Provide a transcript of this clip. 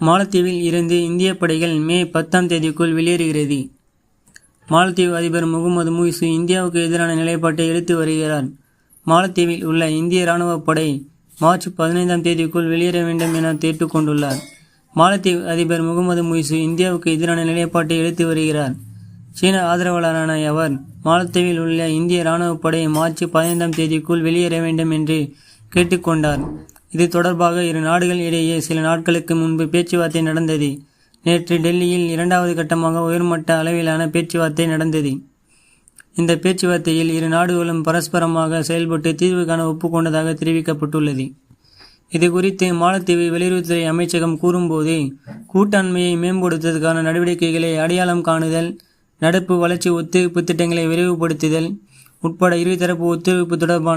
மாலத்தீவில் இருந்து இந்திய படைகள் மே 10ஆம் தேதிக்குள் வெளியேறுகிறது. மாலத்தீவு அதிபர் முகமது முய்சு இந்தியாவுக்கு எதிரான நிலைப்பாட்டை எடுத்து வருகிறார். மாலத்தீவில் உள்ள இந்திய இராணுவ படை மார்ச் 15ஆம் தேதிக்குள் வெளியேற வேண்டும் என கேட்டுக்கொண்டுள்ளார். மாலத்தீவு அதிபர் முகமது முய்சு இந்தியாவுக்கு எதிரான நிலைப்பாட்டை எடுத்து வருகிறார். சீன ஆதரவாளரான அவர் மாலத்தீவில் உள்ள இந்திய இராணுவ படை மார்ச் 15ஆம் தேதிக்குள் வெளியேற வேண்டும் என்று கேட்டுக்கொண்டார். இது தொடர்பாக இரு நாடுகள் இடையே சில நாட்களுக்கு முன்பு பேச்சுவார்த்தை நடந்தது. நேற்று டெல்லியில் 2வது கட்டமாக உயர்மட்ட அளவிலான பேச்சுவார்த்தை நடந்தது. இந்த பேச்சுவார்த்தையில் இரு நாடுகளும் பரஸ்பரமாக செயல்பட்டு தீர்வு காண ஒப்புக்கொண்டதாக தெரிவிக்கப்பட்டுள்ளது. இது குறித்து மாலத்தீவு வெளியுறவுத்துறை அமைச்சகம் கூறும்போது, கூட்டாண்மையை மேம்படுத்துவதற்கான நடவடிக்கைகளை அடையாளம் காணுதல், நடப்பு வளர்ச்சி ஒத்துழைப்பு திட்டங்களை விரைவுபடுத்துதல் உட்பட இருதரப்பு ஒத்துழைப்பு தொடர்பான